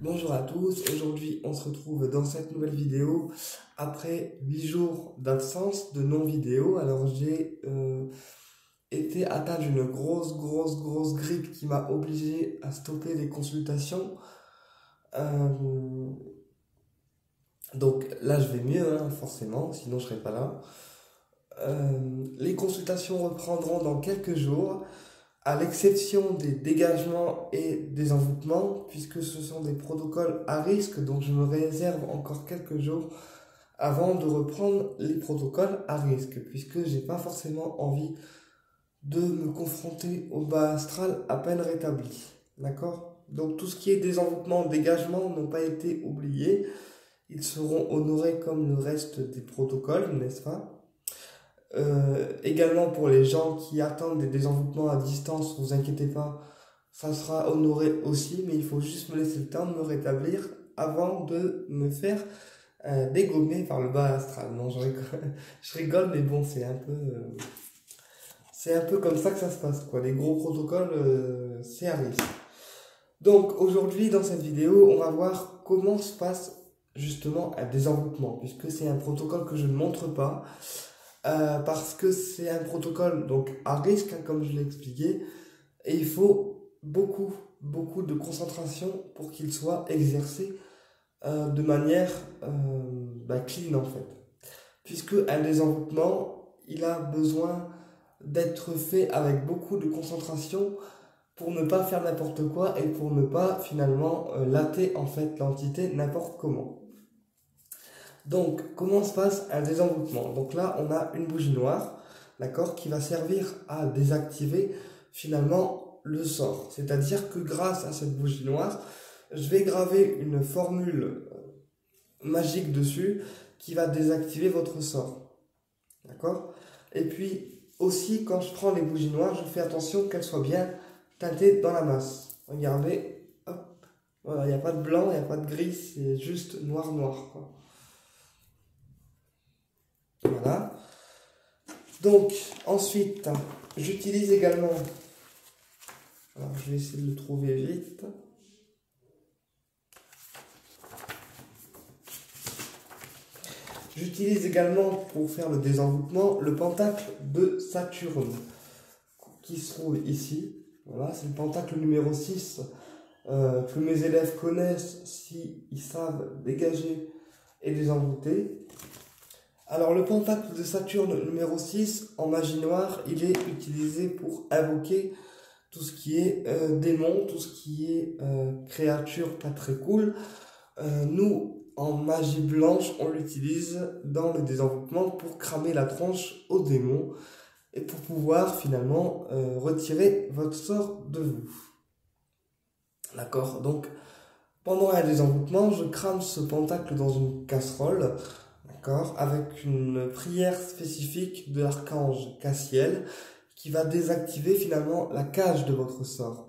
Bonjour à tous, aujourd'hui on se retrouve dans cette nouvelle vidéo après 8 jours d'absence de non-vidéo. Alors j'ai été atteint d'une grosse grippe qui m'a obligé à stopper les consultations. Euh, donc là je vais mieux hein, forcément, sinon je serais pas là. Les consultations reprendront dans quelques jours, à l'exception des dégagements et des envoûtements, puisque ce sont des protocoles à risque, donc je me réserve encore quelques jours avant de reprendre les protocoles à risque, puisque j'ai pas forcément envie de me confronter au bas astral à peine rétabli. D'accord? Donc tout ce qui est désenvoûtement, dégagement n'ont pas été oubliés, ils seront honorés comme le reste des protocoles, n'est-ce pas? Également pour les gens qui attendent des désenvoûtements à distance, vous inquiétez pas, ça sera honoré aussi, mais il faut juste me laisser le temps de me rétablir avant de me faire dégommer par le bas astral. Non, je rigole, je rigole, mais bon, c'est un peu comme ça que ça se passe, quoi. Les gros protocoles, c'est à risque. Donc aujourd'hui, dans cette vidéo, on va voir comment se passe justement un désenvoûtement, puisque c'est un protocole que je ne montre pas. Parce que c'est un protocole donc à risque, hein, comme je l'ai expliqué, et il faut beaucoup de concentration pour qu'il soit exercé de manière clean en fait. Puisque un désenvoûtement, il a besoin d'être fait avec beaucoup de concentration pour ne pas faire n'importe quoi et pour ne pas finalement latter en fait l'entité n'importe comment. Donc, comment se passe un désenvoûtement? Donc là, on a une bougie noire, d'accord, qui va servir à désactiver finalement le sort. C'est-à-dire que grâce à cette bougie noire, je vais graver une formule magique dessus qui va désactiver votre sort. D'accord? Et puis, aussi, quand je prends les bougies noires, je fais attention qu'elles soient bien teintées dans la masse. Regardez, hop, voilà, il n'y a pas de blanc, il n'y a pas de gris, c'est juste noir, quoi. Voilà. Donc, ensuite, j'utilise également... Alors, je vais essayer de le trouver vite. J'utilise également, pour faire le désenvoûtement, le pentacle de Saturne, qui se trouve ici. Voilà, c'est le pentacle numéro 6 que mes élèves connaissent s'ils savent dégager et désenvoûter. Alors le pentacle de Saturne numéro 6 en magie noire, il est utilisé pour invoquer tout ce qui est démon, tout ce qui est créature pas très cool. Nous, en magie blanche, on l'utilise dans le désenvoûtement pour cramer la tronche aux démons et pour pouvoir finalement retirer votre sort de vous. D'accord? Donc pendant un désenvoûtement, je crame ce pentacle dans une casserole. D'accord, avec une prière spécifique de l'archange Cassiel qui va désactiver finalement la cage de votre sort.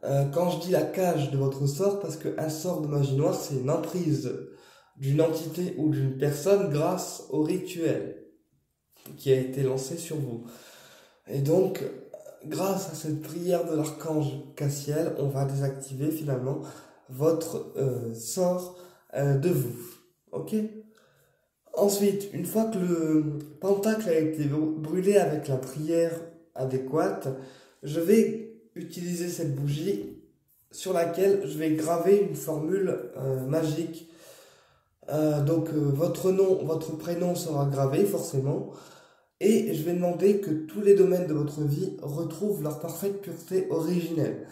Quand je dis la cage de votre sort, parce qu'un sort de magie noire, c'est une emprise d'une entité ou d'une personne grâce au rituel qui a été lancé sur vous. Et donc, grâce à cette prière de l'archange Cassiel, on va désactiver finalement votre sort de vous. Ok? Ensuite, une fois que le pentacle a été brûlé avec la prière adéquate, je vais utiliser cette bougie sur laquelle je vais graver une formule magique. Votre nom, votre prénom sera gravé forcément, et je vais demander que tous les domaines de votre vie retrouvent leur parfaite pureté originelle.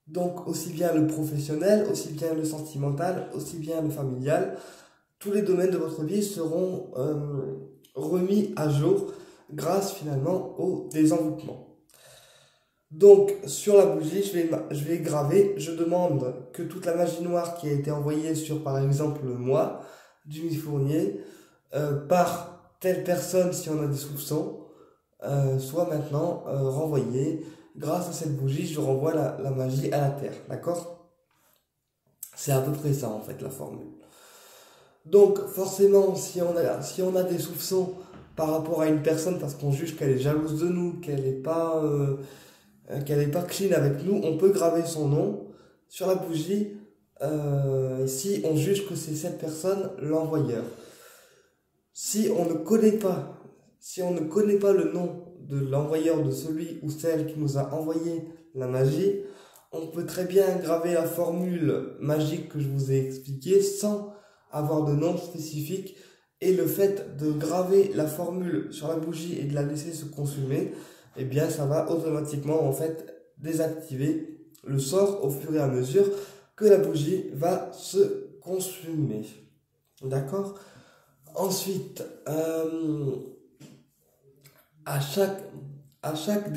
Donc aussi bien le professionnel, aussi bien le sentimental, aussi bien le familial. Tous les domaines de votre vie seront remis à jour grâce finalement au désenvoûtement. Donc sur la bougie, je vais graver, je demande que toute la magie noire qui a été envoyée sur par exemple moi, Jimmy Fournier, par telle personne si on a des soupçons, soit maintenant renvoyée. Grâce à cette bougie, je renvoie la magie à la terre, d'accord? C'est à peu près ça en fait la formule. Donc forcément, si on a des soupçons par rapport à une personne parce qu'on juge qu'elle est jalouse de nous, qu'elle est pas clean avec nous, on peut graver son nom sur la bougie si on juge que c'est cette personne l'envoyeur. Si on ne connaît pas, si on ne connaît pas le nom de l'envoyeur, de celui ou celle qui nous a envoyé la magie, on peut très bien graver la formule magique que je vous ai expliquée sans avoir de nom spécifique. Et le fait de graver la formule sur la bougie et de la laisser se consumer, eh bien ça va automatiquement en fait désactiver le sort au fur et à mesure que la bougie va se consumer. D'accord? Ensuite, à chaque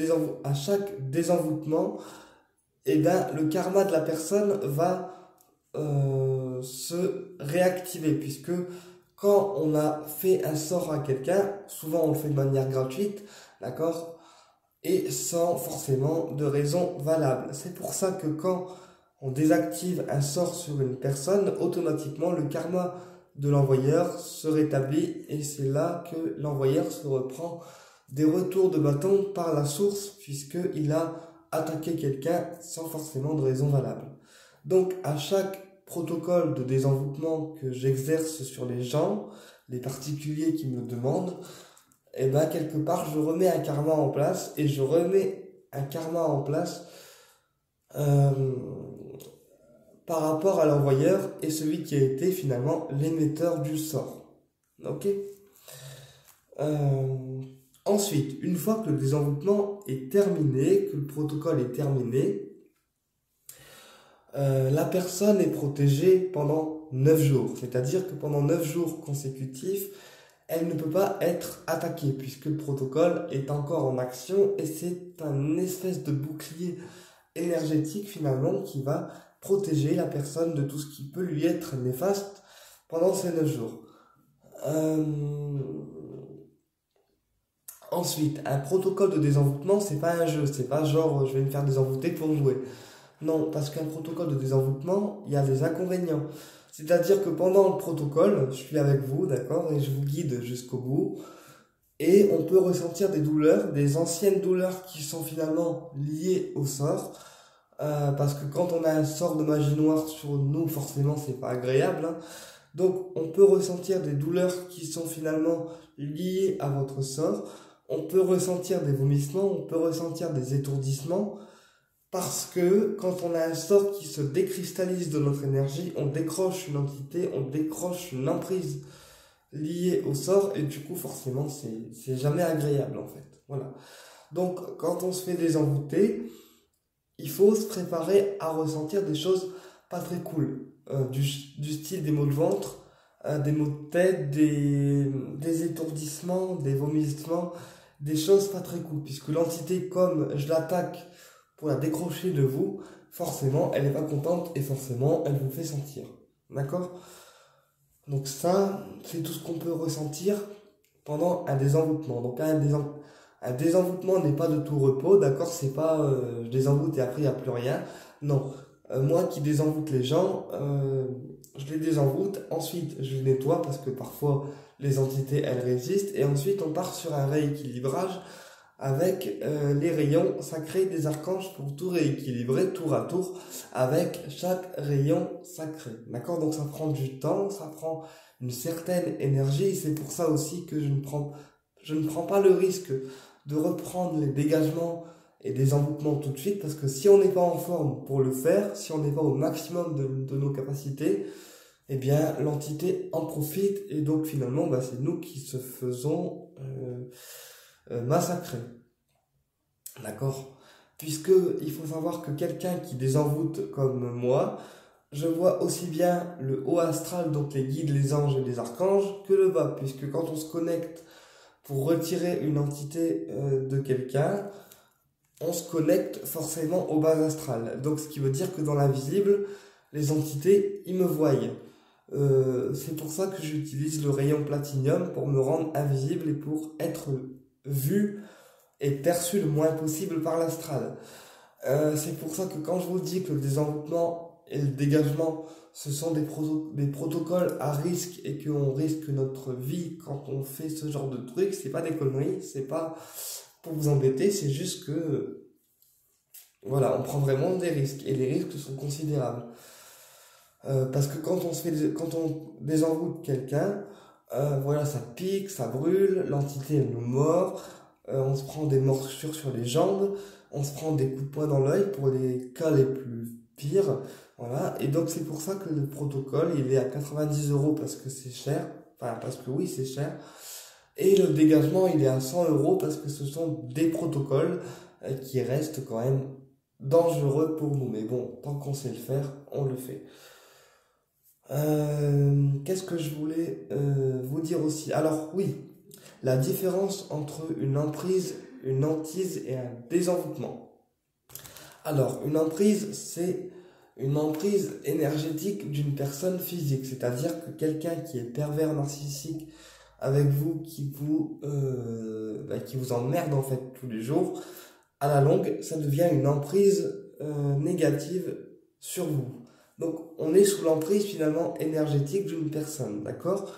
désenvoûtement, eh ben, le karma de la personne va se réactiver, puisque quand on a fait un sort à quelqu'un, souvent on le fait de manière gratuite, d'accord, et sans forcément de raison valable. C'est pour ça que quand on désactive un sort sur une personne, automatiquement le karma de l'envoyeur se rétablit, et c'est là que l'envoyeur se reprend des retours de bâton par la source, puisqu'il a attaqué quelqu'un sans forcément de raison valable. Donc à chaque protocole de désenvoûtement que j'exerce sur les gens, les particuliers qui me demandent, et ben quelque part je remets un karma en place, et je remets un karma en place par rapport à l'envoyeur et celui qui a été finalement l'émetteur du sort. Ok. Ensuite, une fois que le désenvoûtement est terminé, que le protocole est terminé, la personne est protégée pendant 9 jours. C'est-à-dire que pendant 9 jours consécutifs, elle ne peut pas être attaquée puisque le protocole est encore en action, et c'est un espèce de bouclier énergétique finalement qui va protéger la personne de tout ce qui peut lui être néfaste pendant ces 9 jours. Ensuite, un protocole de désenvoûtement, c'est pas un jeu, c'est pas genre je vais me faire désenvoûter pour jouer. Non, parce qu'un protocole de désenvoûtement, il y a des inconvénients. C'est-à-dire que pendant le protocole, je suis avec vous, d'accord, et je vous guide jusqu'au bout, et on peut ressentir des douleurs, des anciennes douleurs qui sont finalement liées au sort, parce que quand on a un sort de magie noire sur nous, forcément, c'est pas agréable, hein. Donc, on peut ressentir des douleurs qui sont finalement liées à votre sort. On peut ressentir des vomissements, on peut ressentir des étourdissements, parce que quand on a un sort qui se décristallise de notre énergie, on décroche une entité, on décroche une emprise liée au sort, et du coup, forcément, c'est jamais agréable, en fait. Voilà. Donc, quand on se fait désenvoûter, il faut se préparer à ressentir des choses pas très cool, du style des maux de ventre, des maux de tête, des étourdissements, des vomissements, des choses pas très cool, puisque l'entité, comme je l'attaque pour la décrocher de vous, forcément elle n'est pas contente, et forcément elle vous fait sentir. D'accord? Donc ça, c'est tout ce qu'on peut ressentir pendant un désenvoûtement. Donc un désenvoûtement n'est pas de tout repos, d'accord? C'est pas je désenvoûte et après il n'y a plus rien. Non. Moi qui désenvoûte les gens, je les désenvoûte, ensuite je les nettoie parce que parfois les entités elles résistent, et ensuite on part sur un rééquilibrage avec les rayons sacrés des archanges pour tout rééquilibrer tour à tour avec chaque rayon sacré. D'accord? Donc ça prend du temps, ça prend une certaine énergie, et c'est pour ça aussi que je ne prends pas le risque de reprendre les dégagements et des envoûtements tout de suite, parce que si on n'est pas en forme pour le faire, si on n'est pas au maximum de nos capacités, eh bien l'entité en profite, et donc finalement c'est nous qui se faisons massacrer. D'accord? Puisque il faut savoir que quelqu'un qui désenvoûte comme moi, je vois aussi bien le haut astral, donc les guides, les anges et les archanges, que le bas, puisque quand on se connecte pour retirer une entité de quelqu'un, on se connecte forcément au bas astral. Donc ce qui veut dire que dans l'invisible, les entités, ils me voient. C'est pour ça que j'utilise le rayon platinium pour me rendre invisible et pour être vu et perçu le moins possible par l'astral. C'est pour ça que quand je vous dis que le désenvoûtement et le dégagement, ce sont des protocoles à risque, et qu'on risque notre vie quand on fait ce genre de trucs, c'est pas des conneries, c'est pas pour vous embêter, c'est juste que voilà, on prend vraiment des risques, et les risques sont considérables. Parce que quand on désenvoûte quelqu'un, voilà, ça pique, ça brûle, l'entité elle nous mord, on se prend des morsures sur les jambes, on se prend des coups de poing dans l'œil pour les cas les plus pires, voilà. Et donc c'est pour ça que le protocole il est à 90 € parce que c'est cher, enfin parce que oui c'est cher, et le dégagement il est à 100 € parce que ce sont des protocoles qui restent quand même dangereux pour nous. Mais bon, tant qu'on sait le faire, on le fait. Qu'est-ce que je voulais vous dire aussi? Alors oui, la différence entre une emprise, une hantise et un désenvoûtement. Alors, une emprise, c'est une emprise énergétique d'une personne physique, c'est-à-dire que quelqu'un qui est pervers narcissique avec vous, qui vous emmerde en fait tous les jours, à la longue, ça devient une emprise négative sur vous. Donc, on est sous l'emprise finalement énergétique d'une personne, d'accord?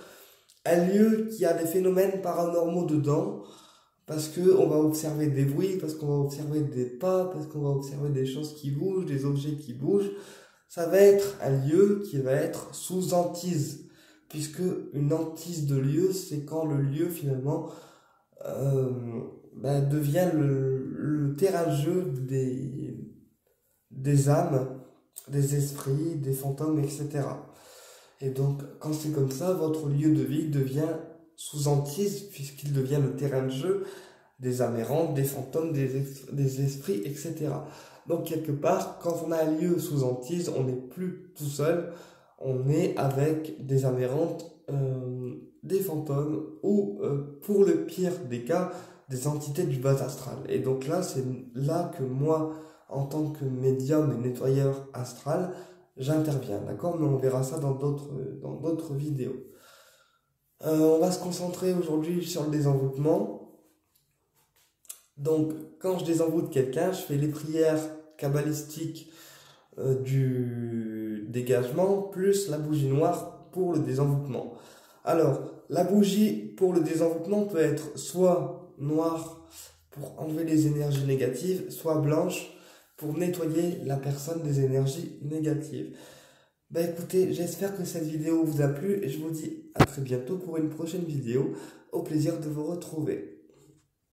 Un lieu qui a des phénomènes paranormaux dedans, parce que on va observer des bruits, parce qu'on va observer des pas, parce qu'on va observer des choses qui bougent, des objets qui bougent, ça va être un lieu qui va être sous hantise, puisque une hantise de lieu, c'est quand le lieu finalement euh, devient le terrain de jeu des âmes, des esprits, des fantômes, etc. Et donc, quand c'est comme ça, votre lieu de vie devient sous hantise, puisqu'il devient le terrain de jeu des âmes errantes, des fantômes, des esprits, etc. Donc, quelque part, quand on a un lieu sous hantise, on n'est plus tout seul, on est avec des âmes errantes, des fantômes, ou, pour le pire des cas, des entités du bas astral. Et donc là, c'est là que moi, en tant que médium et nettoyeur astral, j'interviens, d'accord? Mais on verra ça dans d'autres vidéos. On va se concentrer aujourd'hui sur le désenvoûtement. Donc, quand je désenvoûte quelqu'un, je fais les prières kabbalistiques du dégagement, plus la bougie noire pour le désenvoûtement. Alors, la bougie pour le désenvoûtement peut être soit noire pour enlever les énergies négatives, soit blanche pour nettoyer la personne des énergies négatives. Ben écoutez, j'espère que cette vidéo vous a plu et je vous dis à très bientôt pour une prochaine vidéo. Au plaisir de vous retrouver.